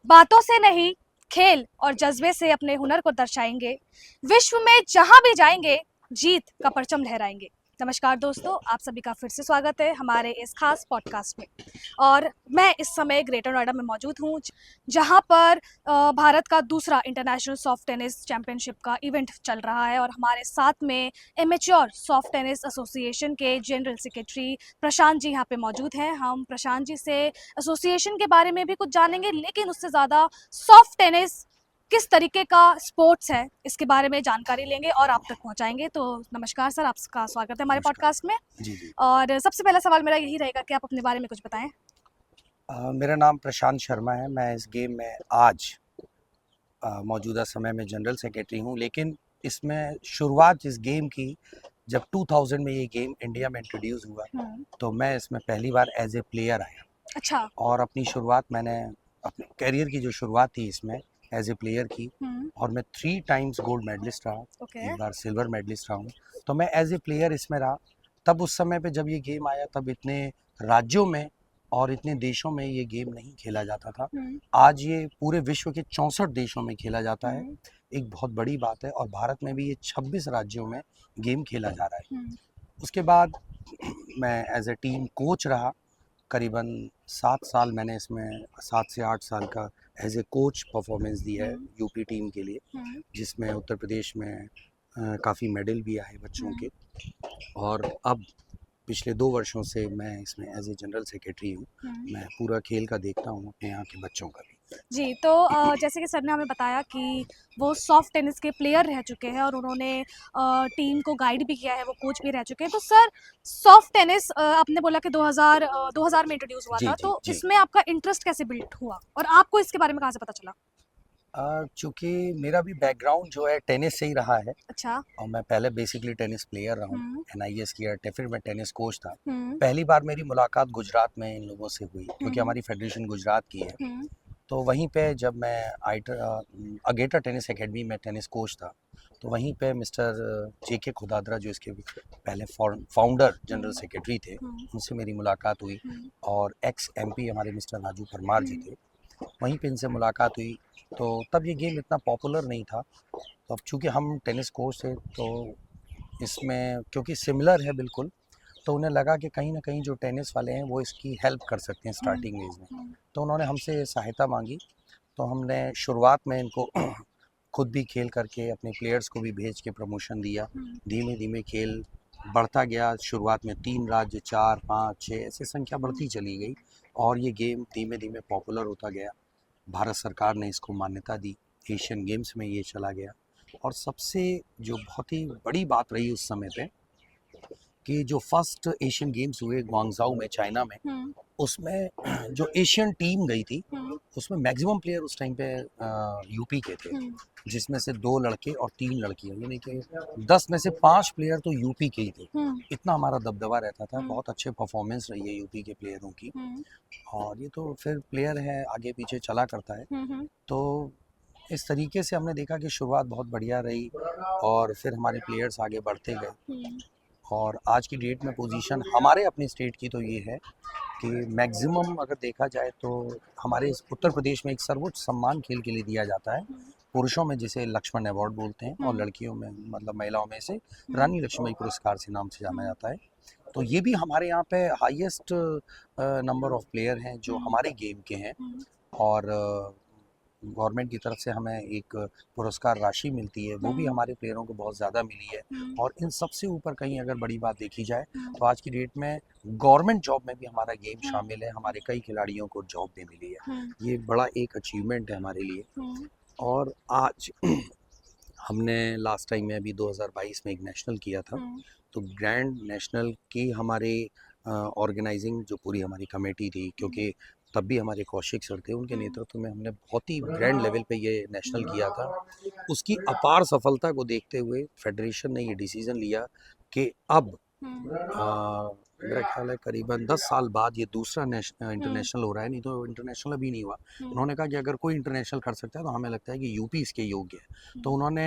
बातों से नहीं, खेल और जज्बे से अपने हुनर को दर्शाएंगे। विश्व में जहां भी जाएंगे, जीत का परचम लहराएंगे। नमस्कार दोस्तों, आप सभी का फिर से स्वागत है हमारे इस खास पॉडकास्ट में। और मैं इस समय ग्रेटर नोएडा में मौजूद हूँ, जहां पर भारत का दूसरा इंटरनेशनल सॉफ्ट टेनिस चैंपियनशिप का इवेंट चल रहा है। और हमारे साथ में एमेच्योर सॉफ्ट टेनिस एसोसिएशन के जनरल सेक्रेटरी प्रशांत जी यहाँ पे मौजूद हैं। हम प्रशांत जी से एसोसिएशन के बारे में भी कुछ जानेंगे, लेकिन उससे ज़्यादा सॉफ्ट टेनिस किस तरीके का स्पोर्ट्स है इसके बारे में जानकारी लेंगे और आप तक पहुंचाएंगे। तो नमस्कार सर, आपका स्वागत है हमारे नमस्कार। पॉडकास्ट में। जी जी। और सबसे पहला सवाल मेरा यही रहेगा कि आप अपने बारे में कुछ बताएं। मेरा नाम प्रशांत शर्मा है। मैं इस गेम में आज मौजूदा समय में जनरल सेक्रेटरी हूँ, लेकिन इसमें शुरुआत इस गेम की जब 2000 में ये गेम इंडिया में इंट्रोड्यूस हुआ, तो मैं इसमें पहली बार एज ए प्लेयर आया। अच्छा। और अपनी शुरुआत मैंने अपने करियर की जो शुरुआत थी इसमें एज ए प्लेयर की। और मैं 3 टाइम्स गोल्ड मेडलिस्ट रहा, ओके। एक बार सिल्वर मेडलिस्ट रहा हूँ। तो मैं एज ए प्लेयर इसमें रहा। तब उस समय पे जब ये गेम आया, तब इतने राज्यों में और इतने देशों में ये गेम नहीं खेला जाता था। आज ये पूरे विश्व के 64 देशों में खेला जाता है। एक बहुत बड़ी बात है। और भारत में भी ये 26 राज्यों में गेम खेला जा रहा है। उसके बाद मैं एज ए टीम कोच रहा। करीबन 7 साल मैंने इसमें 7 से 8 साल का एज ए कोच परफॉर्मेंस दी है यूपी टीम के लिए, जिसमें उत्तर प्रदेश में काफ़ी मेडल भी आए बच्चों के। और अब पिछले 2 वर्षों से मैं इसमें एज ए जनरल सेक्रेटरी हूँ। मैं पूरा खेल का देखता हूँ, अपने यहाँ के बच्चों का भी। जी, तो जैसे कि सर ने हमें बताया कि वो सॉफ्ट टेनिस के प्लेयर रह चुके हैं और उन्होंने टीम को गाइड भी किया है, वो कोच भी रह चुके हैं। तो सर, सॉफ्ट टेनिस आपने बोला कि 2000 में इंट्रोड्यूस हुआ जी था, जी तो जी। इसमें आपका इंटरेस्ट कैसे बिल्ड हुआ और आपको इसके बारे में कहाँ से पता चला? चूँकि मेरा भी बैकग्राउंड जो है टेनिस से ही रहा है। अच्छा। और मैं पहले बेसिकली टेनिस प्लेयर रहा हूँ, हम्म। NIS किया, फिर मैं टेनिस कोच था। हम्म। पहली बार मेरी मुलाकात गुजरात में इन लोगों से हुई, क्योंकि हम्म। हमारी फेडरेशन गुजरात की है। हम्म। तो वहीं पे जब मैं अगेटा टेनिस एकेडमी में टेनिस कोच था, तो वहीं पे मिस्टर JK खुदादरा, जो इसके पहले फाउंडर जनरल सेक्रेटरी थे, उनसे मेरी मुलाकात हुई। और एक्स MP हमारे मिस्टर राजू परमार जी थे, वहीं पे इनसे मुलाकात हुई। तो तब ये गेम इतना पॉपुलर नहीं था। तो अब चूँकि हम टेनिस कोच थे, तो इसमें क्योंकि सिमिलर है बिल्कुल, तो उन्हें लगा कि कहीं ना कहीं जो टेनिस वाले हैं वो इसकी हेल्प कर सकते हैं स्टार्टिंग एज में। तो उन्होंने हमसे सहायता मांगी। तो हमने शुरुआत में इनको खुद भी खेल करके अपने प्लेयर्स को भी भेज के प्रमोशन दिया। धीमे धीमे खेल बढ़ता गया। शुरुआत में 3 राज्य, 4, 5, 6 ऐसे संख्या बढ़ती चली गई। और ये गेम धीमे धीमे पॉपुलर होता गया। भारत सरकार ने इसको मान्यता दी, एशियन गेम्स में ये चला गया। और सबसे जो बहुत ही बड़ी बात रही उस समय पे, कि जो फर्स्ट एशियन गेम्स हुए ग्वांगजाऊ में, चाइना में, उसमें जो एशियन टीम गई थी, उसमें मैक्सिमम प्लेयर उस टाइम पे यूपी के थे, जिसमें से 2 लड़के और 3 लड़कियां, यानी कि 10 में से 5 प्लेयर तो यूपी के ही थे। इतना हमारा दबदबा रहता था। बहुत अच्छे परफॉर्मेंस रही है यूपी के प्लेयरों की। और ये तो फिर प्लेयर है, आगे पीछे चला करता है। तो इस तरीके से हमने देखा कि शुरुआत बहुत बढ़िया रही, और फिर हमारे प्लेयर्स आगे बढ़ते गए। और आज की डेट में पोजीशन हमारे अपने स्टेट की तो ये है कि मैक्सिमम अगर देखा जाए तो हमारे इस उत्तर प्रदेश में एक सर्वोच्च सम्मान खेल के लिए दिया जाता है। पुरुषों में जिसे लक्ष्मण अवार्ड बोलते हैं, और लड़कियों में, मतलब महिलाओं में, से रानी लक्ष्मीबाई पुरस्कार से नाम से जाना जाता है। तो ये भी हमारे यहाँ पे हाईएस्ट नंबर ऑफ प्लेयर हैं जो हमारे गेम के हैं। और गवर्नमेंट की तरफ से हमें एक पुरस्कार राशि मिलती है, वो भी हमारे प्लेयरों को बहुत ज़्यादा मिली है। और इन सबसे ऊपर कहीं अगर बड़ी बात देखी जाए, तो आज की डेट में गवर्नमेंट जॉब में भी हमारा गेम शामिल है। हमारे कई खिलाड़ियों को जॉब भी मिली है। ये बड़ा एक अचीवमेंट है हमारे लिए। और आज हमने लास्ट टाइम में अभी 2022 में एक नेशनल किया था। तो ग्रैंड नेशनल की हमारे ऑर्गेनाइजिंग जो पूरी हमारी कमेटी थी, क्योंकि तब भी हमारे कौशिक सर थे, उनके नेतृत्व में हमने बहुत ही ग्रैंड लेवल पे ये नेशनल किया था। उसकी अपार सफलता को देखते हुए फेडरेशन ने ये डिसीजन लिया कि अब मेरा ख्याल है करीबन 10 साल बाद ये दूसरा इंटरनेशनल हो रहा है। नहीं तो इंटरनेशनल अभी नहीं हुआ। उन्होंने कहा कि अगर कोई इंटरनेशनल कर सकता है तो हमें लगता है कि यूपी इसके योग्य है। तो उन्होंने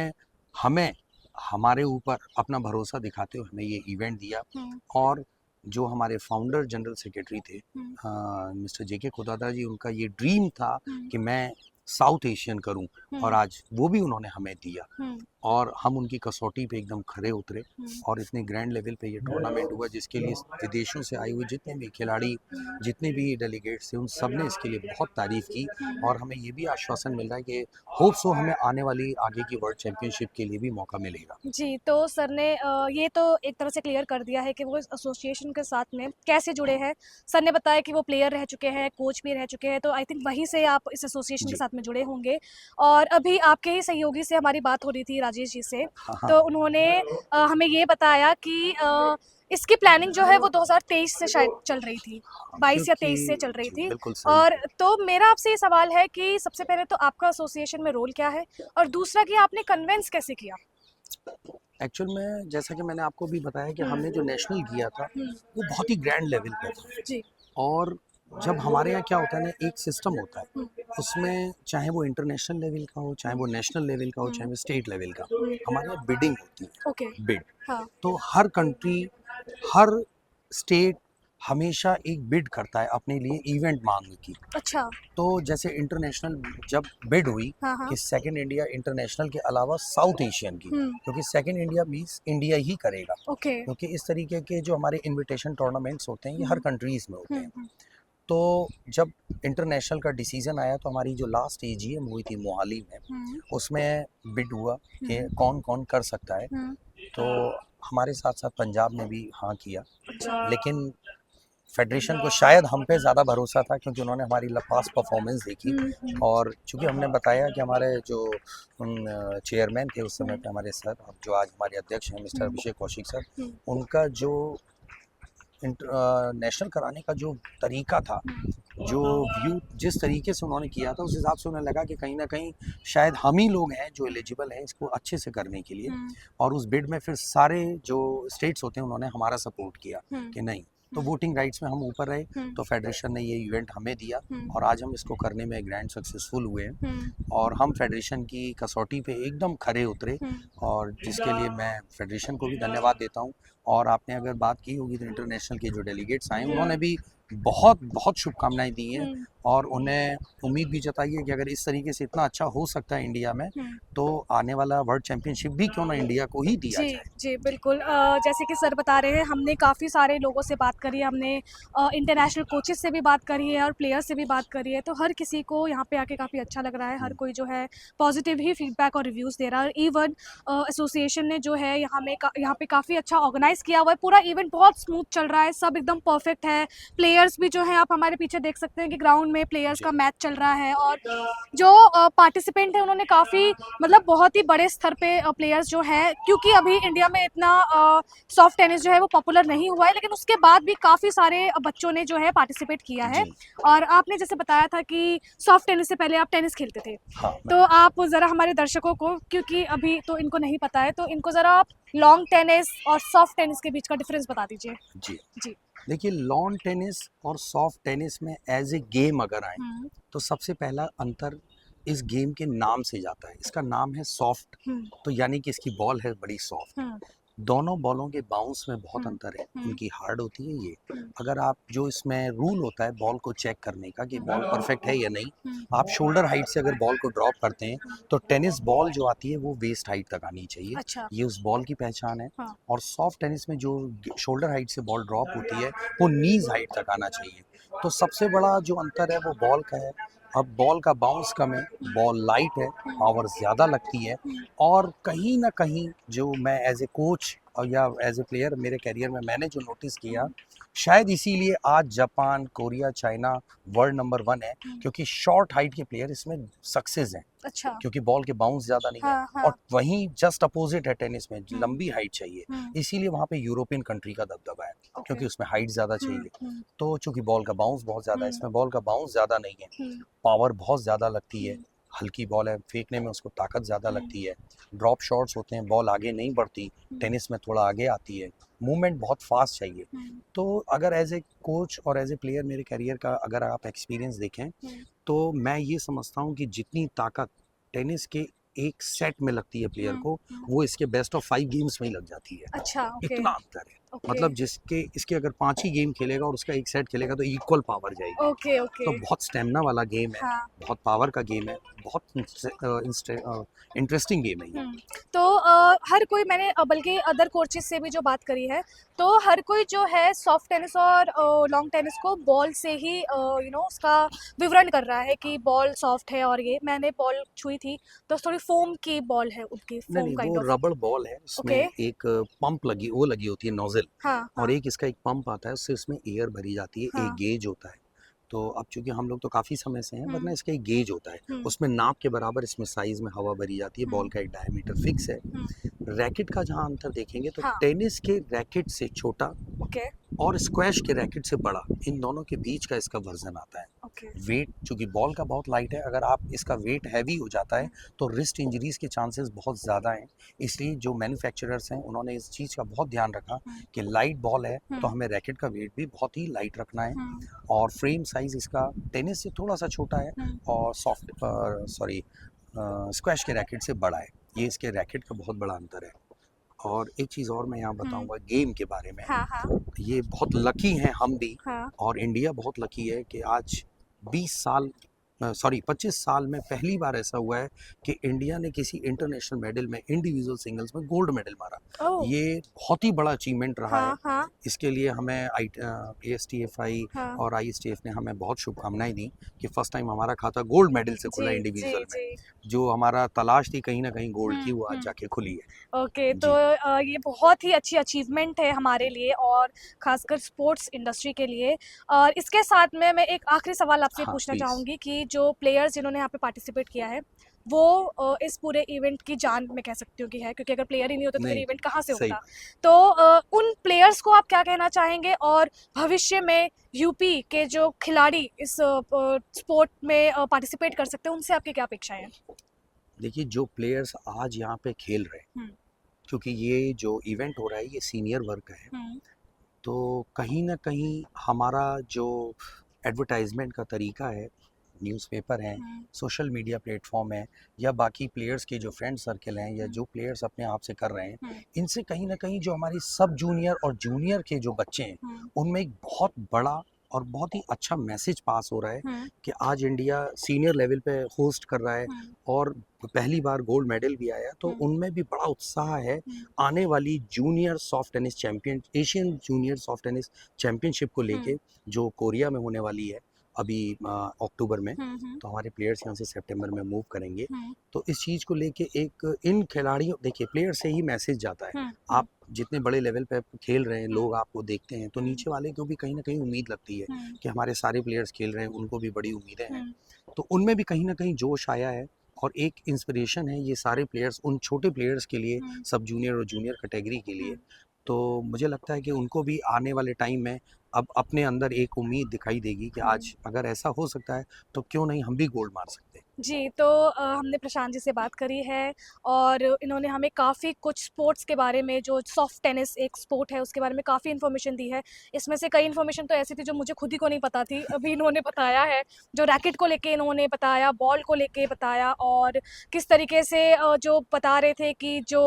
हमें, हमारे ऊपर अपना भरोसा दिखाते हुए हमें ये इवेंट दिया। और जो हमारे फाउंडर जनरल सेक्रेटरी थे मिस्टर जेके खुदादरा जी, उनका ये ड्रीम था कि मैं साउथ एशियन करूं, और आज वो भी उन्होंने हमें दिया और हम उनकी कसौटी पे एकदम खरे उतरे और इतने ग्रैंड लेवल पे ये टूर्नामेंट हुआ, जिसके लिए विदेशों से आए हुए जितने भी खिलाड़ी, जितने भी डेलीगेट्स थे, उन सब ने इसके लिए बहुत तारीफ की। और हमें ये भी आश्वासन मिल रहा है कि होप सो हमें आने वाली आगे की वर्ल्ड चैंपियनशिप के लिए भी मौका मिलेगा। जी, तो सर ने ये तो एक तरह से क्लियर कर दिया है कि वो इस एसोसिएशन के साथ में कैसे जुड़े हैं। सर ने बताया कि वो प्लेयर रह चुके हैं, कोच भी रह चुके हैं, तो आई थिंक वहीं से आप इस एसोसिएशन के जी। साथ में जुड़े होंगे। और अभी आपके ही सहयोगी से हमारी बात हो रही थी, राजेश जी से, हाँ, हाँ। तो उन्होंने हमें ये बताया कि इसकी प्लानिंग जो है वो 2023 से शायद चल रही थी, 22 या 23 से चल रही जी, थी। बिल्कुल सही। और तो मेरा आपसे ये सवाल है कि सबसे पहले तो आपका एसोसिएशन में रोल क्या है? और दूसरा कि आपने कन्विंस कैसे किया? एक्चुअल में जैसा कि मैंने आपको भी बताया कि हमने जो नेशनल किया था, हुँ, वो बहुत ही ग्रैंड लेवल पे था। जी। और जब हमारे यहाँ क्या होता है ना, एक सिस्टम होता है, हुँ, उसमें चाहे वो इंटरनेशनल लेवल का हो, चाहे वो नेशनल लेवल का हो, चाहे वो स्टेट लेवल का, हमारे यहाँ बिडिंग होती है, ओके, बिड। हाँ, तो हर कंट्री, हर स्टेट हमेशा एक बिड करता है अपने लिए इवेंट मांगने की। अच्छा, तो जैसे इंटरनेशनल जब बिड हुई हाँ, हाँ, कि सेकंड इंडिया इंटरनेशनल के अलावा साउथ एशियन की, हुँ, क्योंकि सेकंड इंडिया मीन्स इंडिया ही करेगा, ओके, क्योंकि इस तरीके के जो हमारे इनविटेशन टूर्नामेंट्स होते हैं ये हर कंट्रीज़ में होते हुँ, हैं। हुँ, तो जब इंटरनेशनल का डिसीजन आया तो हमारी जो लास्ट एजीएम हुई थी मोहाली में, हुँ, उसमें बिड हुआ कि हुँ, कौन कौन कर सकता है। हुँ, तो हमारे साथ साथ पंजाब ने भी हाँ किया, अच्छा, लेकिन फेडरेशन को शायद हम पे ज़्यादा भरोसा था, क्योंकि उन्होंने हमारी पास परफॉर्मेंस देखी। हुँ, हुँ, और चूँकि हमने बताया कि हमारे जो चेयरमैन थे उस समय पे, हमारे सर, अब जो आज हमारे अध्यक्ष हैं मिस्टर हुँ, अभिषेक कौशिक सर, हुँ, उनका जो नेशनल कराने का जो तरीका था, जो व्यू जिस तरीके से उन्होंने किया था, उस हिसाब से उन्हें लगा कि कहीं ना कहीं शायद हम ही लोग हैं जो एलिजिबल हैं इसको अच्छे से करने के लिए। हुँ, और उस बिड में फिर सारे जो स्टेट्स होते हैं उन्होंने हमारा सपोर्ट किया हुँ, कि नहीं, तो हुँ, वोटिंग राइट्स में हम ऊपर रहे। हुँ, तो फेडरेशन ने ये इवेंट हमें दिया हुँ, और आज हम इसको करने में ग्रैंड सक्सेसफुल हुए हैं। हुँ, और हम फेडरेशन की कसौटी पे एकदम खरे उतरे, हुँ, और जिसके लिए मैं फेडरेशन को भी धन्यवाद देता हूँ। और आपने अगर बात की होगी तो इंटरनेशनल के जो डेलीगेट्स आए उन्होंने भी बहुत बहुत शुभकामनाएं दी हैं, हुँ, और उन्हें उम्मीद भी जताई है कि अगर इस तरीके से इतना अच्छा हो सकता है इंडिया में, हुँ। तो आने वाला वर्ल्ड चैंपियनशिप भी क्यों ना इंडिया को ही दिया जी, जाए। जी, बिल्कुल। जैसे कि सर बता रहे हैं, हमने काफ़ी सारे लोगों से बात करी है, हमने इंटरनेशनल कोचेज़ से भी बात करी है और प्लेयर्स से भी बात करी है, तो हर किसी को यहाँ पे आके काफ़ी अच्छा लग रहा है, हर कोई जो है पॉज़िटिव ही फीडबैक और रिव्यूज़ दे रहा है। इवन एसोसिएशन ने जो है यहाँ पे काफ़ी अच्छा ऑर्गेनाइज़ किया हुआ है, पूरा इवेंट बहुत स्मूथ चल रहा है, सब एकदम परफेक्ट है। प्लेयर्स भी जो हैं, आप हमारे पीछे देख सकते हैं कि ग्राउंड में प्लेयर्स जी। का मैच चल रहा है, और जो पार्टिसिपेंट हैं उन्होंने काफ़ी मतलब बहुत ही बड़े स्तर पे प्लेयर्स जो हैं, क्योंकि अभी इंडिया में इतना सॉफ्ट टेनिस जो है वो पॉपुलर नहीं हुआ है, लेकिन उसके बाद भी काफ़ी सारे बच्चों ने जो है पार्टिसिपेट किया है। जी। और आपने जैसे बताया था कि सॉफ्ट टेनिस से पहले आप टेनिस खेलते थे, हाँ, तो आप ज़रा हमारे दर्शकों को, क्योंकि अभी तो इनको नहीं पता है, तो इनको ज़रा आप लॉन्ग टेनिस और सॉफ्ट टेनिस के बीच का डिफरेंस बता दीजिए। जी। जी। देखिए, लॉन टेनिस और सॉफ्ट टेनिस में एज ए गेम अगर आए, हुँ, तो सबसे पहला अंतर इस गेम के नाम से जाता है। इसका नाम है सॉफ्ट, हुँ, तो यानी कि इसकी बॉल है बड़ी सॉफ्ट। हुँ, दोनों बॉलों के बाउंस में बहुत हुँ, अंतर है, हुँ, इनकी हार्ड होती है ये। हुँ, अगर आप, जो इसमें रूल होता है बॉल को चेक करने का कि बॉल परफेक्ट है या नहीं, हुँ, आप शोल्डर हाइट से अगर बॉल को ड्रॉप करते हैं तो टेनिस बॉल जो आती है वो वेस्ट हाइट तक आनी चाहिए, अच्छा, ये उस बॉल की पहचान है। हाँ, और सॉफ्ट टेनिस में जो शोल्डर हाइट से बॉल ड्रॉप होती है वो नीज हाइट तक आना चाहिए। तो सबसे बड़ा जो अंतर है वो बॉल का है। अब बॉल का बाउंस कम है, बॉल लाइट है, पावर ज़्यादा लगती है। हुँ, और कहीं ना कहीं जो मैं एज ए कोच और या एज ए प्लेयर मेरे करियर में मैंने जो नोटिस किया, हुँ, शायद इसीलिए आज Japan, Korea, China world number 1 है, हुँ, क्योंकि शॉर्ट हाइट के प्लेयर इसमें सक्सेस हैं, अच्छा, क्योंकि बॉल के बाउंस ज़्यादा नहीं है। हाँ, और हाँ, वहीं जस्ट अपोजिट है टेनिस में, हुँ, लंबी हाइट चाहिए, हुँ, इसीलिए वहाँ पे यूरोपियन कंट्री का दबदबा है, ओके, क्योंकि उसमें हाइट ज़्यादा हुँ, चाहिए। हुँ, तो चूंकि बॉल का बाउंस बहुत ज़्यादा है, हुँ, इसमें बॉल का बाउंस ज़्यादा नहीं है, हुँ, पावर बहुत ज़्यादा लगती है, हुँ, हल्की बॉल है, फेंकने में उसको ताकत ज़्यादा हुँ, लगती है, ड्रॉप शॉट्स होते हैं, बॉल आगे नहीं बढ़ती, हुँ, टेनिस में थोड़ा आगे आती है, मूवमेंट बहुत फास्ट चाहिए। हुँ, तो अगर एज ए कोच और एज ए प्लेयर मेरे करियर का अगर आप एक्सपीरियंस देखें, हुँ, तो मैं ये समझता हूँ कि जितनी ताकत टेनिस के एक सेट में लगती है प्लेयर हुँ, को, हुँ, वो इसके बेस्ट ऑफ 5 गेम्स में ही लग जाती है। अच्छा, ओके, इतना अंतर है। ओके मतलब जिसके इसके अगर 5 ही गेम खेलेगा और उसका एक सेट खेलेगा तो इक्वल पावर जाएगी। ओके तो ओके। बहुत स्टेमिना वाला गेम है, हाँ। बहुत पावर का गेम है, बहुत इंटरेस्टिंग गेम है ये। तो हर कोई मैंने बल्कि अदर कोचेस से भी जो बात करी है, तो हर कोई जो है सॉफ्ट टेनिस और लॉन्ग टेनिस को बॉल से ही उसका विवरण कर रहा है कि बॉल सॉफ्ट है, और ये मैंने बॉल छुई थी तो थोड़ी फोम की बॉल है, उनकी नहीं फोम नहीं, काइंड वो ऑफ। रबड़ बॉल है, उसमें ओके। एक पंप लगी होती है, नोजल। हाँ और हाँ एक इसका एक पंप आता है, उससे उसमें एयर भरी जाती है, एक हाँ। गेज होता है। तो अब चूंकि हम लोग तो काफ़ी समय से हैं, वरना हम्म इसका एक गेज होता है, हम्म उसमें नाप के बराबर इसमें साइज में हवा भरी जाती है, बॉल हम्म का एक डायमीटर फिक्स है। हम्म। रैकेट का जहाँ अंतर देखेंगे तो हाँ। टेनिस के रैकेट से छोटा ओके और स्क्वैश के रैकेट से बड़ा, इन दोनों के बीच का इसका वर्जन आता है। ओके। वेट चूंकि बॉल का बहुत लाइट है, अगर आप इसका वेट हैवी हो जाता है तो रिस्ट इंजरीज के चांसेस बहुत ज़्यादा हैं। इसलिए जो मैन्युफैक्चरर्स हैं उन्होंने इस चीज़ का बहुत ध्यान रखा कि लाइट बॉल है तो हमें रैकेट का वेट भी बहुत ही लाइट रखना है। और फ्रेम साइज इसका टेनिस से थोड़ा सा छोटा है और स्क्वैश के रैकेट से बड़ा है। ये इसके रैकेट का बहुत बड़ा अंतर है। और एक चीज़ और मैं यहाँ बताऊँगा गेम के बारे में। हाँ हाँ ये बहुत लकी हैं हम भी, हाँ। और इंडिया बहुत लकी है कि आज 25 साल में पहली बार ऐसा हुआ है कि इंडिया ने किसी इंटरनेशनल मेडल में इंडिविजुअल सिंगल्स में गोल्ड मेडल मारा। ओह। ये बहुत ही बड़ा अचीवमेंट रहा है। हाँ हाँ इसके लिए हमें ASTFI हाँ। और ISTF ने हमें बहुत शुभकामनाएं दी कि फर्स्ट टाइम हमारा खाता गोल्ड मेडल से खुला जी इंडिविजुअल जी में। जी। जो हमारा तलाश थी कहीं ना कहीं गोल्ड की, वो आज हम्म। जाके खुली है। ओके, तो जी ये बहुत ही अच्छी अचीवमेंट है हमारे लिए, और खासकर स्पोर्ट्स इंडस्ट्री के लिए। और इसके साथ में मैं एक आखिरी सवाल आपसे हाँ पूछना प्लीज़। चाहूँगी कि जो प्लेयर्स जिन्होंने यहाँ पे पार्टिसिपेट किया है, वो इस पूरे इवेंट की जान मैं कह सकती हूँ कि है, क्योंकि अगर प्लेयर ही नहीं होते तो फिर नहीं, इवेंट कहाँ से सही होता। बात। तो उन प्लेयर्स को आप क्या कहना चाहेंगे, और भविष्य में यूपी के जो खिलाड़ी इस स्पोर्ट में पार्टिसिपेट कर सकते हैं, उनसे आपकी क्या अपेक्षाएं हैं? देखिए, जो प्लेयर्स आज यहाँ पे खेल रहे हैं, हम्म क्योंकि ये जो इवेंट हो रहा है ये सीनियर वर्ग का है, हम्म तो कहीं ना कहीं हमारा जो एडवर्टाइजमेंट का तरीका है, न्यूज़पेपर हैं, हम्म सोशल मीडिया प्लेटफॉर्म है, या बाकी प्लेयर्स के जो फ्रेंड सर्कल हैं, या हम्म जो प्लेयर्स अपने आप से कर रहे हैं, हम्म इनसे कहीं ना कहीं जो हमारी सब जूनियर और जूनियर के जो बच्चे हैं, हम्म उनमें एक बहुत बड़ा और बहुत ही अच्छा मैसेज पास हो रहा है हम्म कि आज इंडिया सीनियर लेवल पे होस्ट कर रहा है, हम्म और पहली बार गोल्ड मेडल भी आया, तो हम्म उनमें भी बड़ा उत्साह है हम्म आने वाली junior soft tennis champion, Asian junior soft tennis championship को लेके, हम्म जो कोरिया में होने वाली है अभी अक्टूबर में। हम्म तो हमारे प्लेयर्स यहाँ से सितंबर में मूव करेंगे। हम्म तो इस चीज़ को लेके एक इन खिलाड़ियों, देखिए प्लेयर से ही मैसेज जाता है। हम्म आप जितने बड़े लेवल पे खेल रहे हैं, हम्म लोग आपको देखते हैं, तो हम्म नीचे वाले को भी कहीं ना कहीं उम्मीद लगती है हम्म कि हमारे सारे प्लेयर्स खेल रहे हैं, उनको भी बड़ी उम्मीदें हैं। हम्म तो उनमें भी कहीं ना कहीं जोश आया है, और एक इंस्पिरेशन है ये सारे प्लेयर्स उन छोटे प्लेयर्स के लिए, हम्म सब जूनियर और जूनियर कैटेगरी के लिए। हम्म। तो मुझे लगता है कि उनको भी आने वाले टाइम में अब अपने अंदर एक उम्मीद दिखाई देगी कि आज अगर ऐसा हो सकता है तो क्यों नहीं हम भी गोल्ड मार सकते हैं। जी, तो हमने प्रशांत जी से बात करी है, और इन्होंने हमें काफ़ी कुछ स्पोर्ट्स के बारे में, जो सॉफ्ट टेनिस एक स्पोर्ट है उसके बारे में काफ़ी इन्फॉर्मेशन दी है। इसमें से कई इन्फॉर्मेशन तो ऐसी थी जो मुझे खुद ही को नहीं पता थी, अभी इन्होंने बताया है। जो रैकेट को लेके इन्होंने बताया, बॉल को लेके बताया, और किस तरीके से जो बता रहे थे कि जो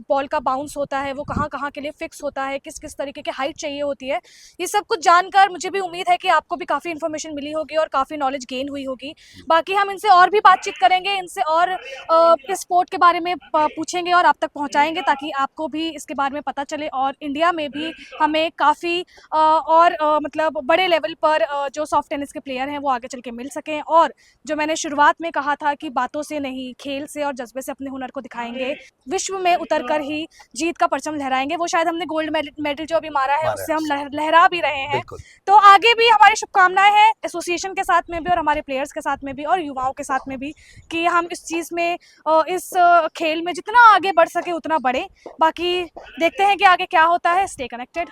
बॉल का बाउंस होता है वो कहाँ-कहाँ के लिए फ़िक्स होता है, किस-किस तरीके की हाइट चाहिए होती है। ये सब कुछ जानकर मुझे भी उम्मीद है कि आपको भी काफ़ी इन्फॉर्मेशन मिली होगी और काफ़ी नॉलेज गेन हुई होगी। बाकी हम इनसे और भी बातचीत करेंगे, इनसे और इस स्पोर्ट के बारे में पूछेंगे और आप तक पहुंचाएंगे, ताकि आपको भी इसके बारे में पता चले, और इंडिया में भी हमें काफ़ी और मतलब बड़े लेवल पर जो सॉफ्ट टेनिस के प्लेयर हैं वो आगे चल के मिल सकें, और जो मैंने शुरुआत में कहा था कि बातों से नहीं, खेल से और जज्बे से अपने हुनर को दिखाएंगे, विश्व में उतरकर ही जीत का परचम लहराएंगे। वो शायद हमने गोल्ड मेडल जो अभी मारा है उससे हम लहरा भी रहे हैं। बिल्कुल। तो आगे भी हमारी शुभकामनाएं हैं एसोसिएशन के साथ में भी, और हमारे प्लेयर्स के साथ में भी, और युवाओं के साथ में भी, कि हम इस चीज़ में इस खेल में जितना आगे बढ़ सके उतना बढ़े। बाकी देखते हैं कि आगे क्या होता है। Stay connected.